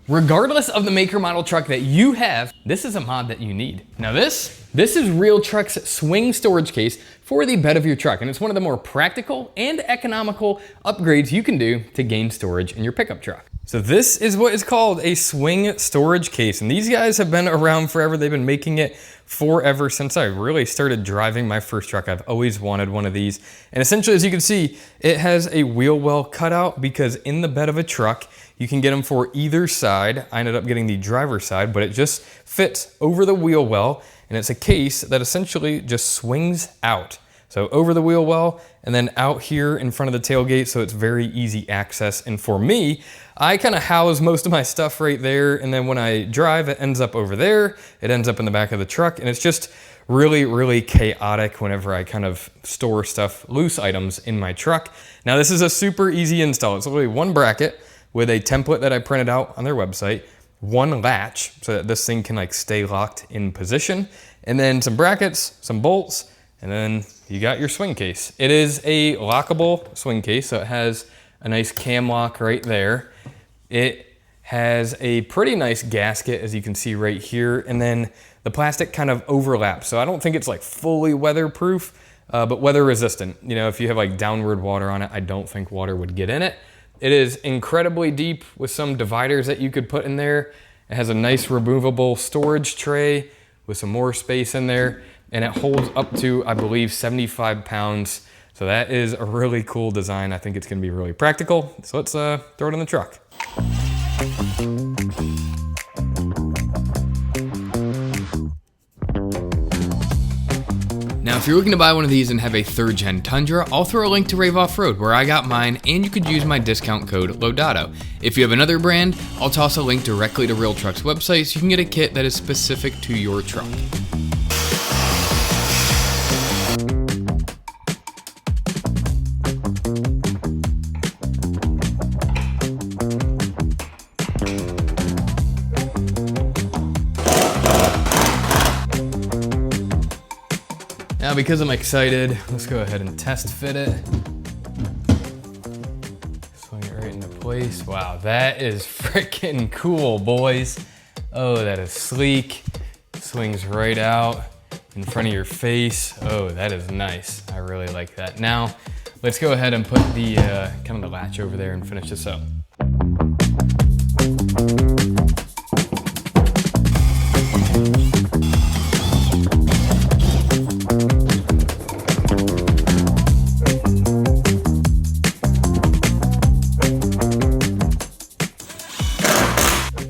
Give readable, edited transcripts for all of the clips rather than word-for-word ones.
Regardless of the make or model truck that you have, this is a mod that you need. Now this is Realtruck's swing storage case for the bed of your truck, and it's one of the more practical and economical upgrades you can do to gain storage in your pickup truck. So this is what is called a swing storage case, and these guys have been around forever. They've been making it forever since I really started driving my first truck. I've always wanted one of these, and essentially, as you can see, it has a wheel well cutout because in the bed of a truck, you can get them for either side. I ended up getting the driver's side, but it just fits over the wheel well, and it's a case that essentially just swings out. So over the wheel well and then out here in front of the tailgate, so it's very easy access. And for me, I kind of house most of my stuff right there, and then when I drive, it ends up over there, it ends up in the back of the truck, and it's just really, really chaotic whenever I kind of store stuff, loose items in my truck. Now this is a super easy install. It's literally one bracket with a template that I printed out on their website, one latch so that this thing can like stay locked in position, and then some brackets, some bolts, and then you got your swing case. It is a lockable swing case, so it has a nice cam lock right there. It has a pretty nice gasket, as you can see right here, and then the plastic kind of overlaps. So I don't think it's like fully weatherproof, but weather resistant. You know, if you have like downward water on it, I don't think water would get in it. It is incredibly deep with some dividers that you could put in there. It has a nice removable storage tray with some more space in there, and it holds up to, I believe, 75 pounds. So that is a really cool design. I think it's gonna be really practical. So let's throw it in the truck. Now, if you're looking to buy one of these and have a third gen Tundra, I'll throw a link to Rave Offroad where I got mine, and you could use my discount code LoDato. If you have another brand, I'll toss a link directly to Realtruck's website so you can get a kit that is specific to your truck. Now, because I'm excited, let's go ahead and test fit it. Swing it right into place. Wow, that is freaking cool, boys. Oh, that is sleek. Swings right out in front of your face. Oh, that is nice. I really like that. Now, let's go ahead and put the kind of the latch over there and finish this up.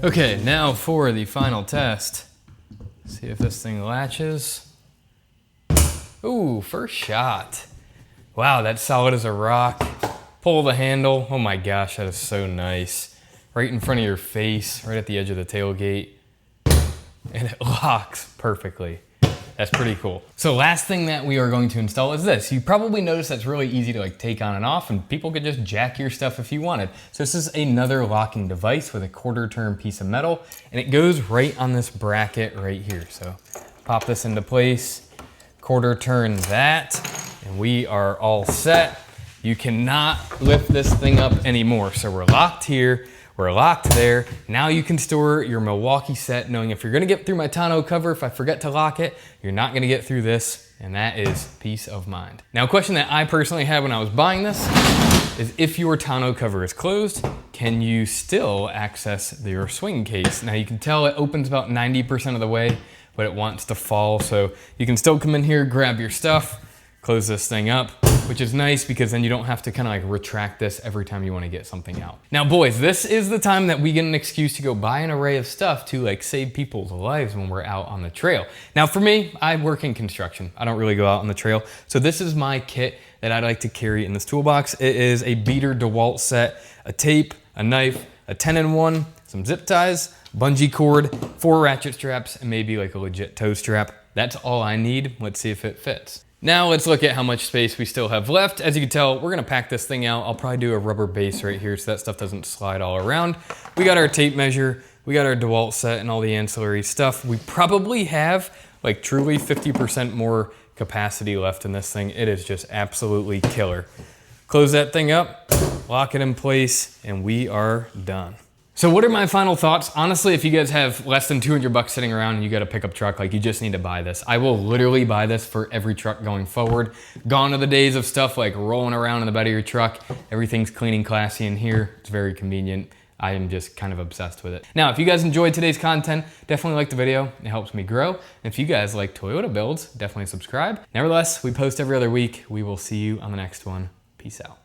Okay, now for the final test. See if this thing latches. Ooh, first shot. Wow, that's solid as a rock. Pull the handle. Oh my gosh, that is so nice. Right in front of your face, right at the edge of the tailgate. And it locks perfectly. That's pretty cool. So last thing that we are going to install is this. You probably noticed that's really easy to like take on and off, and people could just jack your stuff if you wanted. So this is another locking device with a quarter turn piece of metal, and it goes right on this bracket right here. So pop this into place, quarter turn that, and we are all set. You cannot lift this thing up anymore. So we're locked here. We're locked there. Now you can store your Milwaukee set, knowing if you're gonna get through my tonneau cover, if I forget to lock it, you're not gonna get through this, and that is peace of mind. Now, a question that I personally had when I was buying this is if your tonneau cover is closed, can you still access your swing case? Now you can tell it opens about 90% of the way, but it wants to fall. So you can still come in here, grab your stuff, close this thing up, which is nice because then you don't have to kind of like retract this every time you want to get something out. Now, boys, this is the time that we get an excuse to go buy an array of stuff to like save people's lives when we're out on the trail. Now, for me, I work in construction. I don't really go out on the trail. So this is my kit that I like to carry in this toolbox. It is a beater DeWalt set, a tape, a knife, a 10-in-1, some zip ties, bungee cord, 4 ratchet straps, and maybe like a legit toe strap. That's all I need. Let's see if it fits. Now let's look at how much space we still have left. As you can tell, we're gonna pack this thing out. I'll probably do a rubber base right here so that stuff doesn't slide all around. We got our tape measure, we got our DeWalt set and all the ancillary stuff. We probably have like truly 50% more capacity left in this thing. It is just absolutely killer. Close that thing up, lock it in place, and we are done. So what are my final thoughts? Honestly, if you guys have less than 200 bucks sitting around and you got a pickup truck, like you just need to buy this. I will literally buy this for every truck going forward. Gone are the days of stuff like rolling around in the bed of your truck. Everything's clean and classy in here. It's very convenient. I am just kind of obsessed with it. Now, if you guys enjoyed today's content, definitely like the video. It helps me grow. And if you guys like Toyota builds, definitely subscribe. Nevertheless, we post every other week. We will see you on the next one. Peace out.